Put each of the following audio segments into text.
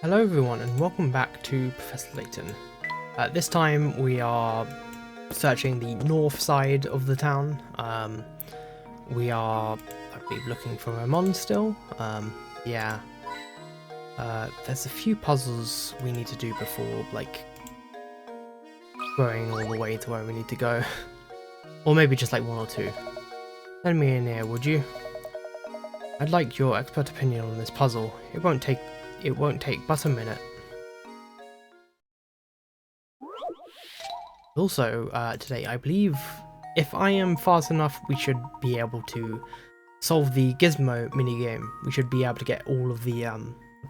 Hello everyone and welcome back to Professor Layton. This time we are searching the north side of the town. We are, I believe, looking for Ramon still. Yeah. There's a few puzzles we need to do before, like, going all the way to where we need to go. Or maybe just like one or two. Send me in here, would you? I'd like your expert opinion on this puzzle. It won't take but a minute. Also, today, I believe if I am fast enough, we should be able to solve the Gizmo minigame. We should be able to get all of the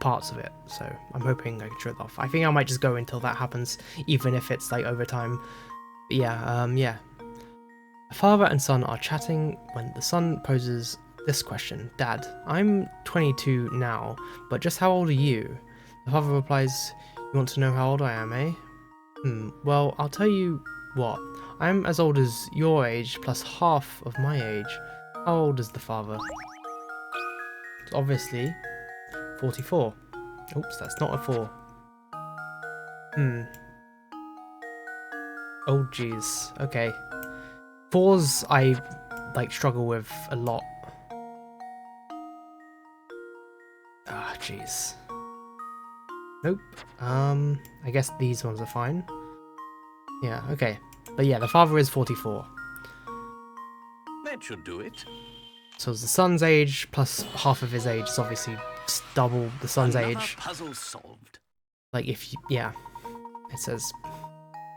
parts of it, so I'm hoping I can show it off. I think I might just go until that happens, even if it's like overtime. But yeah. A father and son are chatting when the son poses this question. Dad, I'm 22 now, but just how old are you? The father replies, you want to know how old I am, eh? Well, I'll tell you what. I'm as old as your age plus half of my age. How old is the father? It's obviously 44. Oops, that's not a 4. Oh jeez, okay. 4s I like struggle with a lot. Ah, jeez. Nope. I guess these ones are fine. Yeah, okay. But yeah, the father is 44. That should do it. So it's the son's age plus half of his age is obviously just double the son's age. Puzzle solved. Like if you, yeah, it says,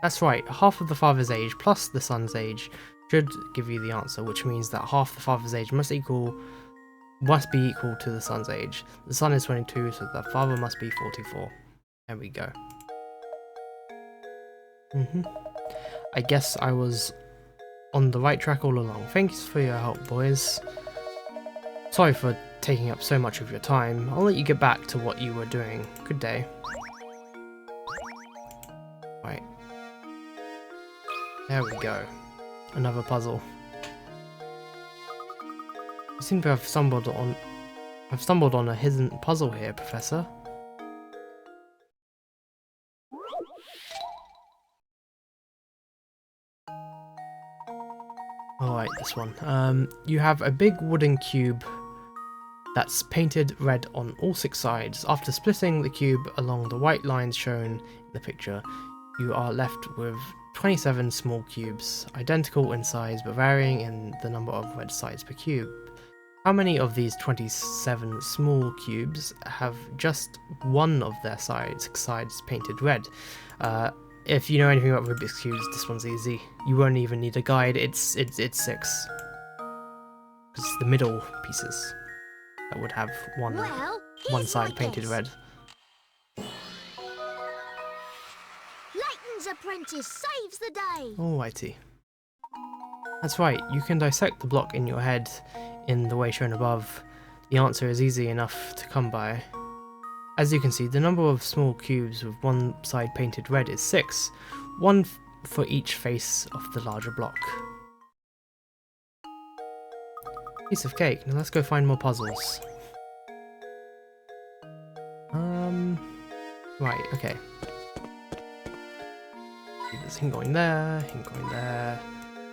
that's right, half of the father's age plus the son's age should give you the answer, which means that half the father's age must be equal to the son's age. The son is 22, so the father must be 44. There we go. I guess I was on the right track all along. Thanks for your help, boys. Sorry for taking up so much of your time. I'll let you get back to what you were doing. Good day. Right. There we go. Another puzzle. You seem to have stumbled on a hidden puzzle here, Professor. Alright, this one. You have a big wooden cube that's painted red on all 6 sides. After splitting the cube along the white lines shown in the picture, you are left with 27 small cubes, identical in size but varying in the number of red sides per cube. How many of these 27 small cubes have just one of their sides painted red? If you know anything about Rubik's Cubes, this one's easy. You won't even need a guide, it's 6. Because it's the middle pieces that would have one side painted red. Layton's apprentice saves the day! Alrighty. That's right, you can dissect the block in your head in the way shown above. The answer is easy enough to come by. As you can see, the number of small cubes with one side painted red is 6, one for each face of the larger block. Piece of cake. Now let's go find more puzzles. Right, okay. There's a hint going there,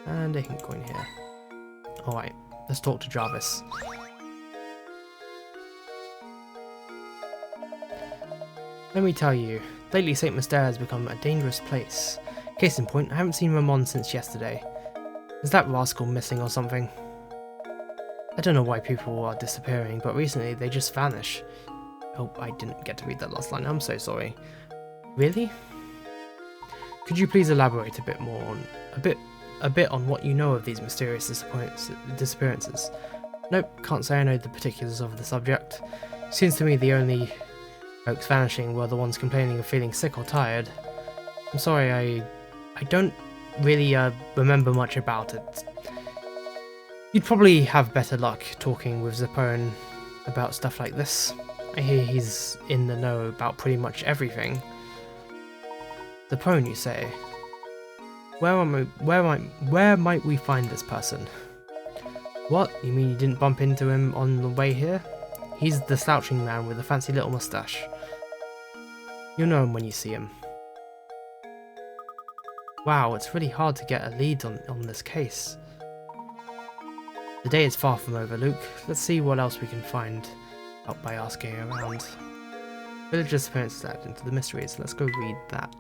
and a hint going here. Alright, let's talk to Jarvis. Let me tell you, lately St. Mystere has become a dangerous place. Case in point, I haven't seen Ramon since yesterday. Is that rascal missing or something? I don't know why people are disappearing, but recently they just vanish. Oh, I didn't get to read that last line, I'm so sorry. Really? Could you please elaborate a bit more on a bit on what you know of these mysterious disappearances? Nope, can't say I know the particulars of the subject. Seems to me the only folks vanishing were the ones complaining of feeling sick or tired. I'm sorry, I don't really remember much about it. You'd probably have better luck talking with Zapone about stuff like this. I hear he's in the know about pretty much everything. Zapone, you say? Where might we find this person? What? You mean you didn't bump into him on the way here? He's the slouching man with the fancy little mustache. You'll know him when you see him. Wow, it's really hard to get a lead on this case. The day is far from over, Luke. Let's see what else we can find out by asking around. Village disappearance added into the mysteries. Let's go read that.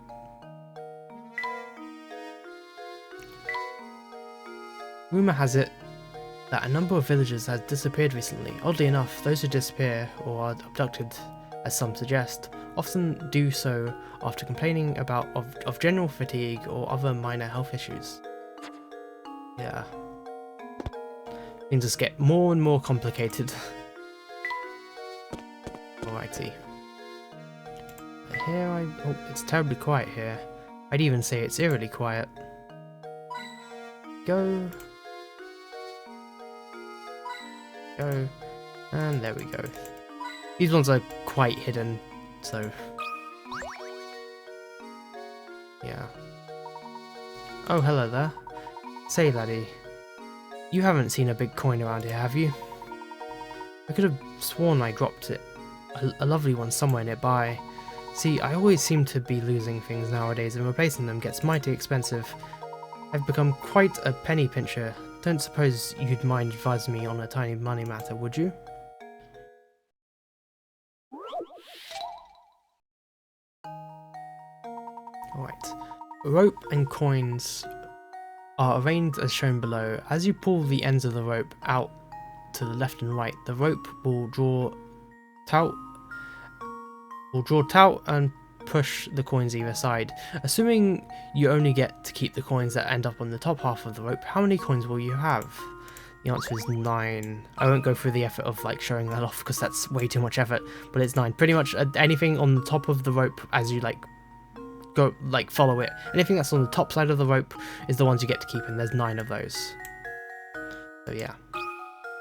Rumour has it that a number of villagers have disappeared recently. Oddly enough, those who disappear or are abducted, as some suggest, often do so after complaining of general fatigue or other minor health issues. Yeah. Things just get more and more complicated. Alrighty. Here oh, it's terribly quiet here. I'd even say it's eerily quiet. Go. Go. And there we go. These ones are quite hidden, so yeah. Oh, hello there. Say, laddie, you haven't seen a big coin around here, have you? I could have sworn I dropped it. A lovely one somewhere nearby. See, I always seem to be losing things nowadays, and replacing them gets mighty expensive. I've become quite a penny pincher. Don't suppose you'd mind advising me on a tiny money matter, would you? Alright. Rope and coins are arranged as shown below. As you pull the ends of the rope out to the left and right, the rope will draw taut and push the coins either side. Assuming you only get to keep the coins that end up on the top half of the rope, how many coins will you have? The answer is 9. I won't go through the effort of like showing that off because that's way too much effort, but it's 9. Pretty much anything on the top of the rope as you go follow it. Anything that's on the top side of the rope is the ones you get to keep, and there's 9 of those. So yeah,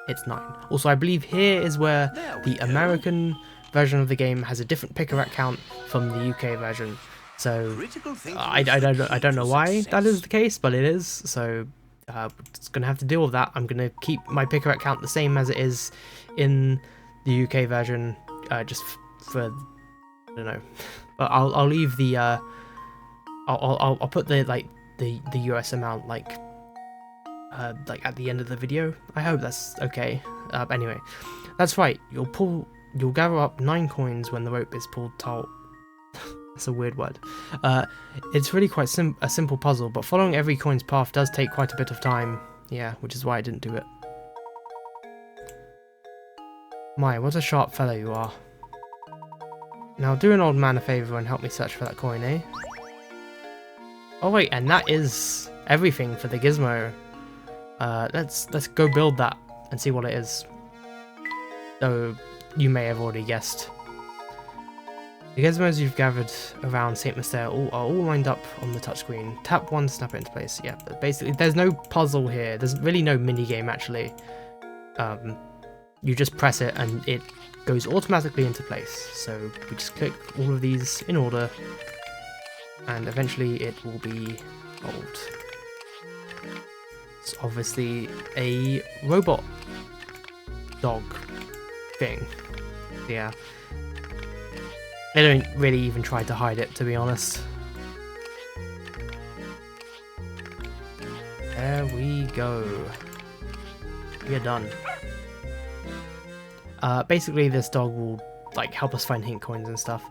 it's 9. Also, I believe here is where the American version of the game has a different picker count from the UK version. So I don't know why that is the case, but it is. So it's gonna have to deal with that. I'm gonna keep my picker count the same as it is in the UK version, just for I don't know. But I'll leave the I'll put the the US amount like at the end of the video. I hope that's okay. Anyway, that's right. You'll gather up 9 coins when the rope is pulled taut. That's a weird word. It's really quite a simple puzzle, but following every coin's path does take quite a bit of time. Yeah, which is why I didn't do it. My, what a sharp fellow you are. Now do an old man a favour and help me search for that coin, eh? Oh wait, and that is everything for the gizmo. Let's go build that and see what it is. Though you may have already guessed. The gizmos you've gathered around St. Mystere are all lined up on the touchscreen. Tap 1 to snap it into place. Yeah, but basically there's no puzzle here. There's really no minigame actually. You just press it and it goes automatically into place. So we just click all of these in order and eventually it will be solved. It's obviously a robot dog thing. Yeah. They don't really even try to hide it, to be honest. There we go. We're done. Basically this dog will help us find hint coins and stuff,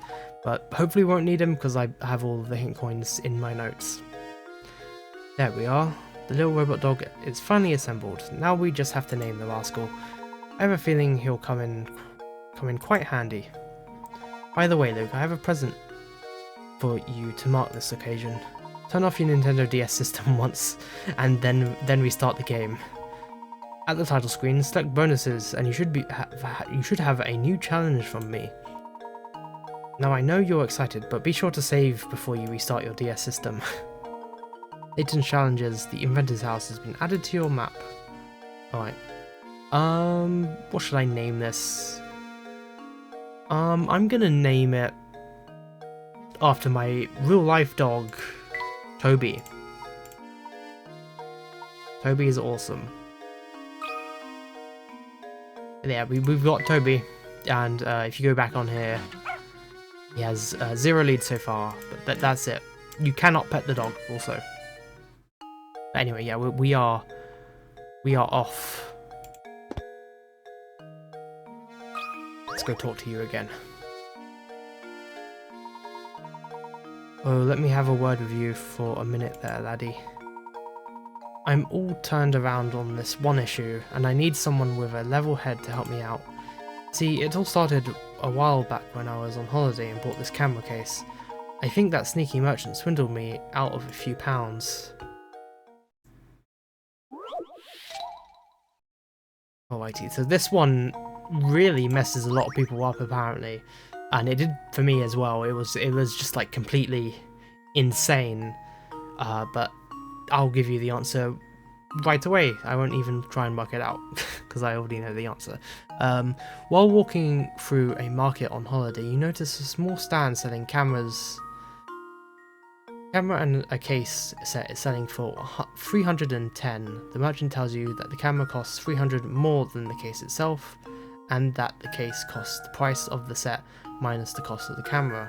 but hopefully we won't need them because I have all of the hint coins in my notes. There we are. The little robot dog is finally assembled. Now we just have to name the rascal. I have a feeling he'll come in quite handy. By the way, Luke, I have a present for you to mark this occasion. Turn off your Nintendo DS system once, and then restart the game. At the title screen, select bonuses, and you should have a new challenge from me. Now I know you're excited, but be sure to save before you restart your DS system. Layton challenges the Inventor's House has been added to your map. Alright. What should I name this? I'm gonna name it after my real-life dog, Toby. Toby is awesome. Yeah, we've got Toby, and if you go back on here, He has 0 leads so far, but that's it. You cannot pet the dog, also. But anyway, yeah, we are off. Let's go talk to you again. Oh, let me have a word with you for a minute there, laddie. I'm all turned around on this one issue, and I need someone with a level head to help me out. See, it all started a while back when I was on holiday and bought this camera case. I think that sneaky merchant swindled me out of a few pounds. Alrighty, so this one really messes a lot of people up apparently, and it did for me as well. It was just like completely insane, but I'll give you the answer right away. I won't even try and work it out because I already know the answer. While walking through a market on holiday, you notice a small stand selling cameras. Camera and a case set is selling for 310. The merchant tells you that the camera costs 300 more than the case itself, and that the case costs the price of the set minus the cost of the camera.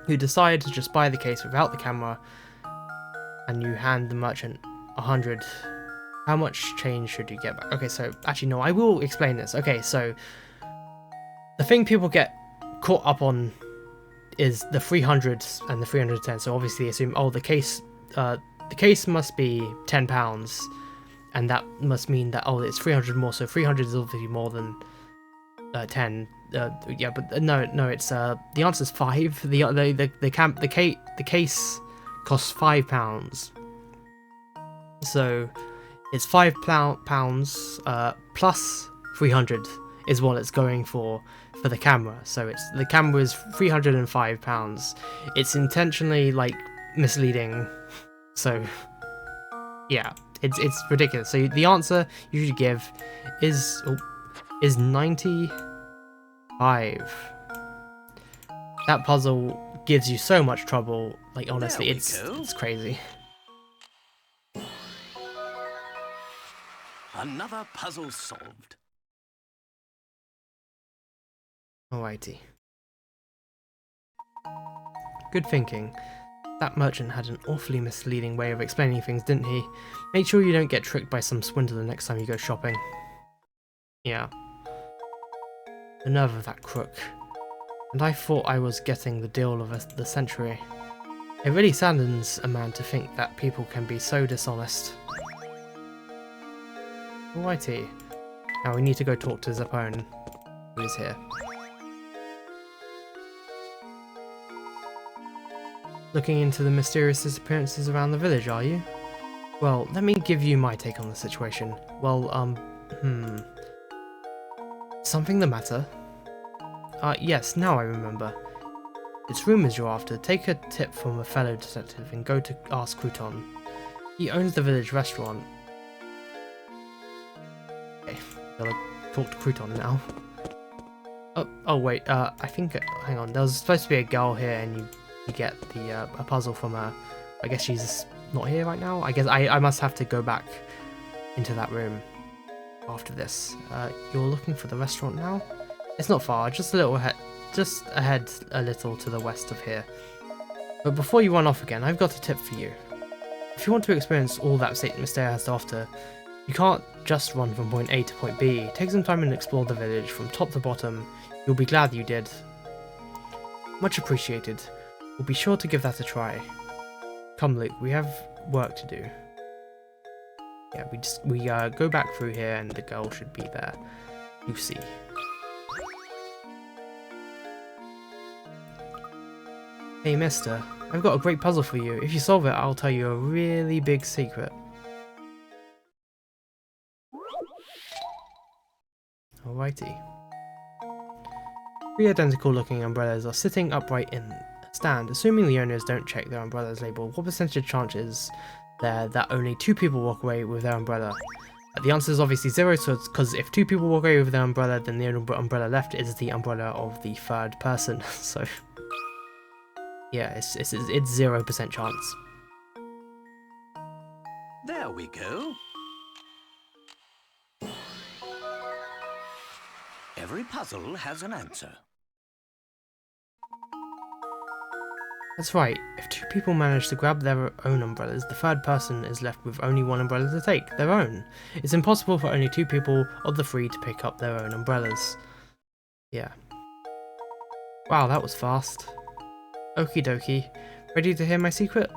You decide to just buy the case without the camera, and you hand the merchant 100. How much change should you get back? Okay, so actually no, I will explain this. Okay, so the thing people get caught up on is the 300 and the 310. So obviously assume, oh, the case must be £10, and that must mean that, oh, it's 300 more. So 300 is obviously more than 10. Yeah, but no, it's the answer is 5. The case costs £5. So it's £5 plus 300 is what it's going for the camera. So the camera is £305. It's intentionally like misleading. So yeah, it's ridiculous. So the answer you should give is 95. That puzzle gives you so much trouble. Like honestly, it's crazy. Another puzzle solved. Alrighty. Good thinking. That merchant had an awfully misleading way of explaining things, didn't he? Make sure you don't get tricked by some swindler next time you go shopping. Yeah. The nerve of that crook. And I thought I was getting the deal of the century. It really saddens a man to think that people can be so dishonest. Alrighty. Now we need to go talk to Zapone, who is here. Looking into the mysterious disappearances around the village, are you? Well, let me give you my take on the situation. Well, something the matter? Yes, now I remember. It's rumours you're after. Take a tip from a fellow detective and go to ask Crouton. He owns the village restaurant. Okay, gotta talk to Crouton now. Oh wait, I think, hang on, there was supposed to be a girl here and you get the a puzzle from her. I guess she's not here right now. I guess I must have to go back into that room after this. You're looking for the restaurant now? It's not far, just a little ahead, just ahead a little to the west of here. But before you run off again, I've got a tip for you. If you want to experience all that St. Mystere has to offer, you can't just run from point A to point B. Take some time and explore the village from top to bottom. You'll be glad you did. Much appreciated. We'll be sure to give that a try. Come Luke, we have work to do. Yeah, we go back through here and the girl should be there. Lucy. Hey mister, I've got a great puzzle for you. If you solve it, I'll tell you a really big secret. Alrighty. 3 identical looking umbrellas are sitting upright in a stand. Assuming the owners don't check their umbrella's label, what percentage chance is there that only 2 people walk away with their umbrella? The answer is obviously 0, so because if 2 people walk away with their umbrella, then the only umbrella left is the umbrella of the 3rd person. So yeah, it's 0% chance. There we go. Every puzzle has an answer. That's right, if two people manage to grab their own umbrellas, the third person is left with only one umbrella to take, their own. It's impossible for only two people of the three to pick up their own umbrellas. Yeah. Wow, that was fast. Okie dokie. Ready to hear my secret?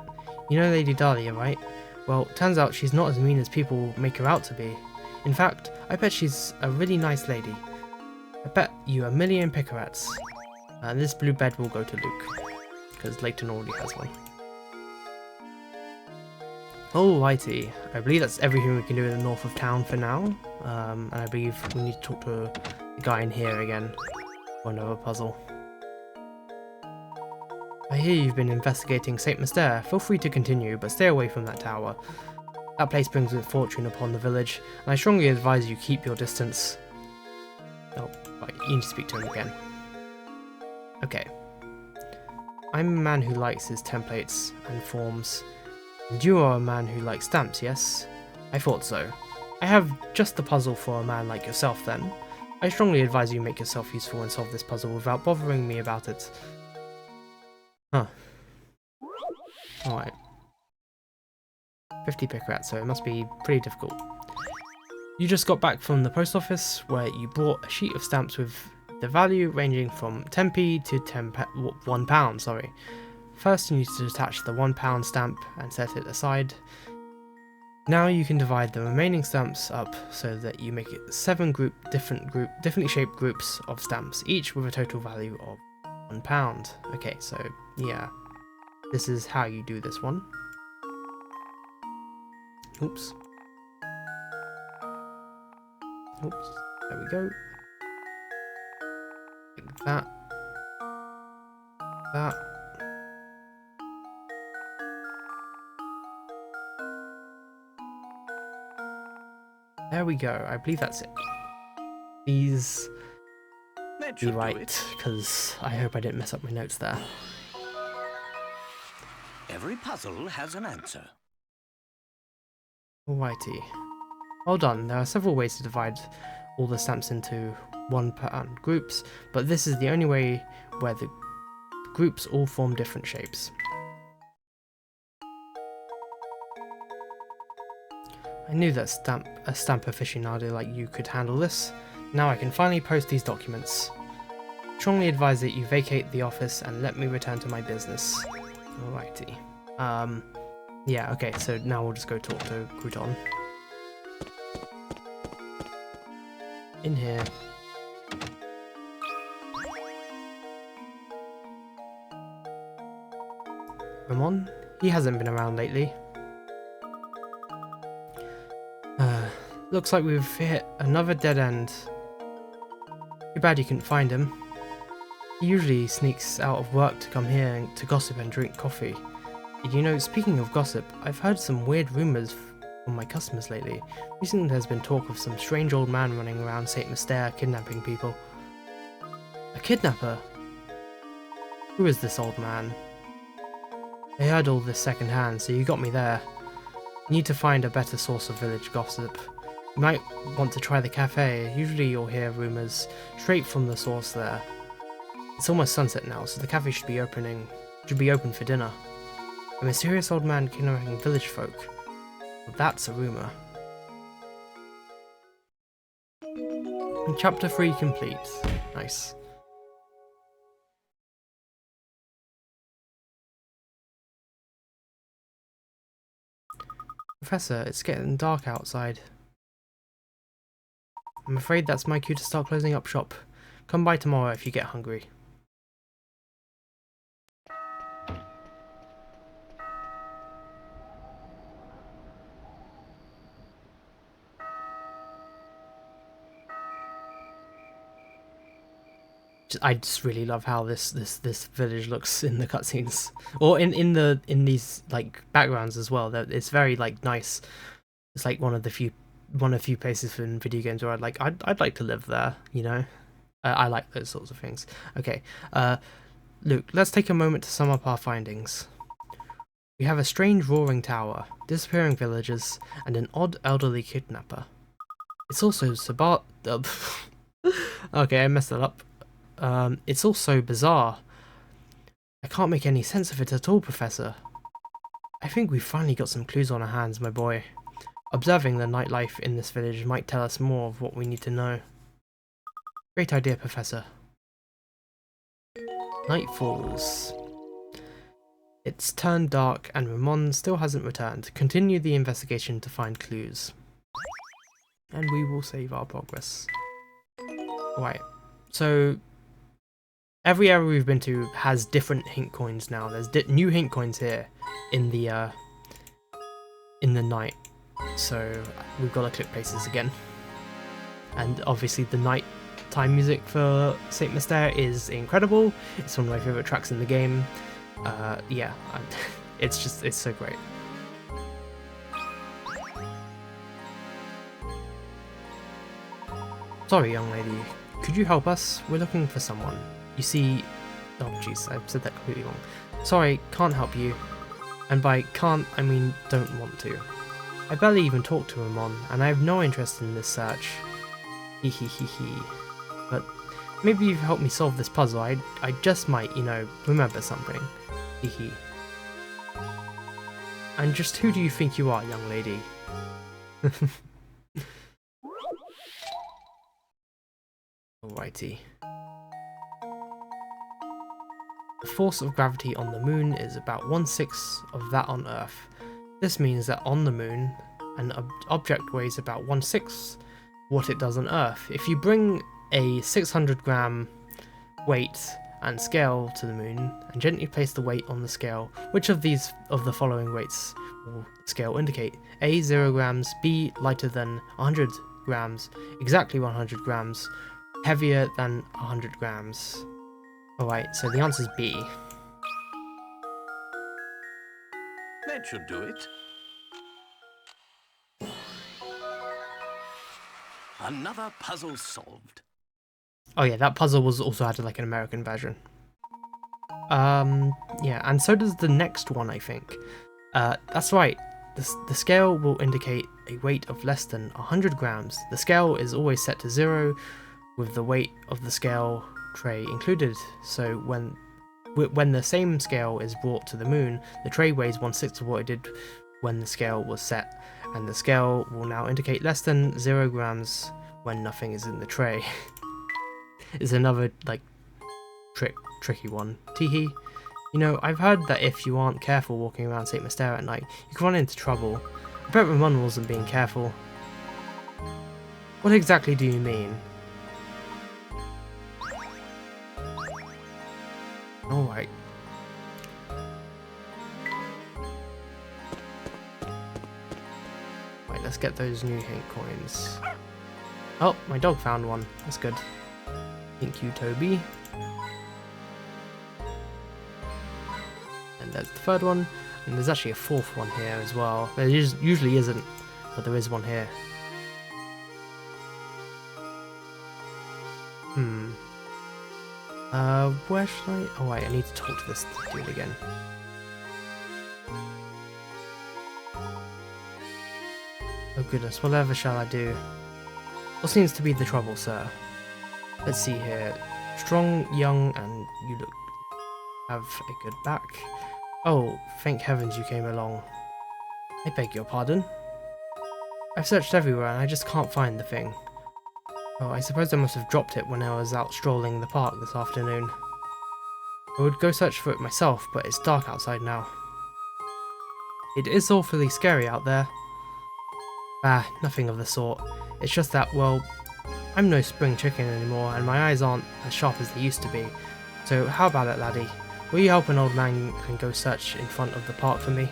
You know Lady Dahlia, right? Well, turns out she's not as mean as people make her out to be. In fact, I bet she's a really nice lady. I bet you 1,000,000 picarats. And this blue bed will go to Luke, because Layton already has one. Alrighty, I believe that's everything we can do in the north of town for now. And I believe we need to talk to the guy in here again for another puzzle. I hear you've been investigating St. Mystere. Feel free to continue, but stay away from that tower. That place brings misfortune upon the village, and I strongly advise you keep your distance. Oh, right, you need to speak to him again. Okay. I'm a man who likes his templates and forms. And you are a man who likes stamps, yes? I thought so. I have just the puzzle for a man like yourself then. I strongly advise you make yourself useful and solve this puzzle without bothering me about it. Huh. Alright. 50 picarats, so it must be pretty difficult. You just got back from the post office where you brought a sheet of stamps with the value ranging from 10p to £1, sorry. First you need to detach the £1 stamp and set it aside. Now you can divide the remaining stamps up so that you make it 7 differently shaped groups of stamps, each with a total value of £1. Okay, so yeah, this is how you do this one. Oops. Oops, there we go. Like that. That. There we go, I believe that's it. Please That be should do right, it. because I hope I didn't mess up my notes there. Every puzzle has an answer. Alrighty. Well done, there are several ways to divide all the stamps into £1 groups, but this is the only way where the groups all form different shapes. I knew that a stamp aficionado like you could handle this. Now I can finally post these documents. Strongly advise that you vacate the office and let me return to my business. Alrighty. Yeah, okay, so now we'll just go talk to Crouton. In here. Ramon? He hasn't been around lately. Looks like we've hit another dead end. Too bad you couldn't find him. He usually sneaks out of work to come here to gossip and drink coffee. You know, speaking of gossip, I've heard some weird rumours from my customers lately. Recently there's been talk of some strange old man running around St. Mystere kidnapping people. A kidnapper? Who is this old man? I heard all this secondhand, so you got me there. You need to find a better source of village gossip. You might want to try the cafe. Usually you'll hear rumours straight from the source there. It's almost sunset now, so the cafe should be open for dinner. A mysterious old man kidnapping village folk. Well, that's a rumour. And chapter 3 complete. Nice. Professor, it's getting dark outside. I'm afraid that's my cue to start closing up shop. Come by tomorrow if you get hungry. I just really love how this village looks in the cutscenes, or in these like backgrounds as well. That it's very like nice. It's like one of the few places in video games where I'd like to live there. You know, I like those sorts of things. Okay, Luke, let's take a moment to sum up our findings. We have a strange roaring tower, disappearing villagers, and an odd elderly kidnapper. It's also okay, I messed that up. It's also bizarre. I can't make any sense of it at all, Professor. I think we've finally got some clues on our hands, my boy. Observing the nightlife in this village might tell us more of what we need to know. Great idea, Professor. Night falls. It's turned dark and Ramon still hasn't returned. Continue the investigation to find clues. And we will save our progress. Right, so every area we've been to has different hint coins now. There's new hint coins here in the night. So we've got to click places again. And obviously the night-time music for Saint Mystere is incredible. It's one of my favourite tracks in the game. Yeah, it's so great. Sorry, young lady. Could you help us? We're looking for someone. You see... Oh jeez, I said that completely wrong. Sorry, can't help you. And by can't, I mean don't want to. I barely even talk to Ramon, and I have no interest in this search. Hehehehe. But maybe you've helped me solve this puzzle. I just might, you know, remember something. Hehe. And just who do you think you are, young lady? Alrighty. The force of gravity on the moon is about 1/6 of that on Earth. This means that on the moon, an object weighs about 1/6 what it does on Earth. If you bring a 600-gram weight and scale to the moon and gently place the weight on the scale, which of the following weights will the scale indicate? A, 0 grams, B, lighter than 100 grams, exactly 100 grams, heavier than 100 grams. Alright, so the answer is B. That should do it. Another puzzle solved. Oh yeah, that puzzle was also had like an American version. Yeah, and so does the next one, I think. That's right. The scale will indicate a weight of less than 100 grams. The scale is always set to 0, with the weight of the scale tray included. So when the same scale is brought to the moon, the tray weighs 1/6 of what it did when the scale was set, and the scale will now indicate less than 0 grams when nothing is in the tray. Is another like tricky one. Teehee. You know, I've heard that if you aren't careful walking around Saint Mystere at night, you can run into trouble. I bet Ramon wasn't being careful. What exactly do you mean? Alright. Right, let's get those new hint coins. Oh, my dog found one. That's good. Thank you, Toby. And there's the third one. And there's actually a fourth one here as well. There usually isn't, but there is one here. Where should I... Oh wait, I need to talk to this dude again. Oh goodness, whatever shall I do? What seems to be the trouble, sir? Let's see here. Strong, young, and you look... have a good back. Oh, thank heavens you came along. I beg your pardon? I've searched everywhere and I just can't find the thing. Oh, I suppose I must have dropped it when I was out strolling the park this afternoon. I would go search for it myself, but it's dark outside now. It is awfully scary out there. Ah, nothing of the sort. It's just that, well, I'm no spring chicken anymore and my eyes aren't as sharp as they used to be. So how about it, laddie? Will you help an old man and go search in front of the park for me?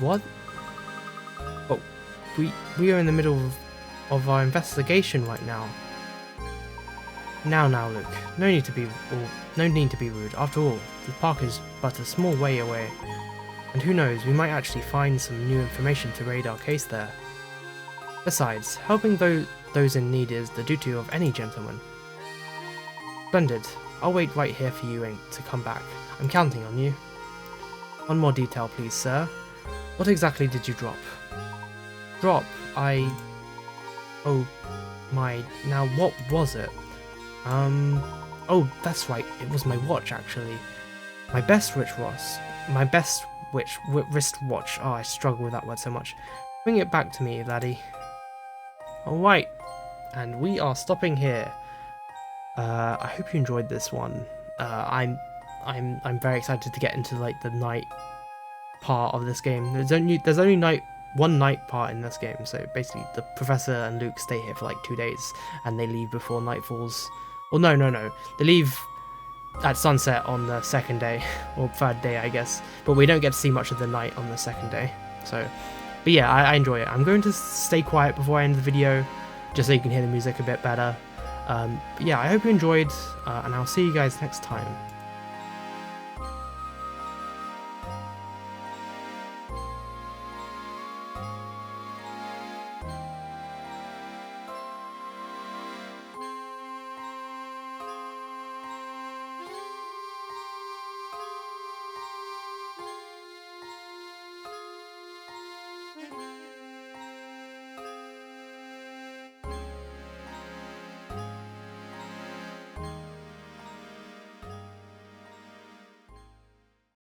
What? Oh, we are in the middle of our investigation right now. Now, Luke. No need to be rude. After all, the park is but a small way away. And who knows, we might actually find some new information to raid our case there. Besides, helping those in need is the duty of any gentleman. Splendid. I'll wait right here for you to come back. I'm counting on you. One more detail, please, sir. What exactly did you drop? Drop? Oh my... Now, what was it? Oh, that's right. It was my watch, actually. My best wristwatch. Oh, I struggle with that word so much. Bring it back to me, laddie. Alright, and we are stopping here. I hope you enjoyed this one. I'm very excited to get into like the night part of this game. There's only one night part in this game, so basically the professor and Luke stay here for like 2 days and they leave before night falls. Well, no, they leave at sunset on the second day or third day, I guess, but we don't get to see much of the night on the second day. So, but yeah, I enjoy it. I'm going to stay quiet before I end the video just so you can hear the music a bit better. But yeah, I hope you enjoyed, and I'll see you guys next time.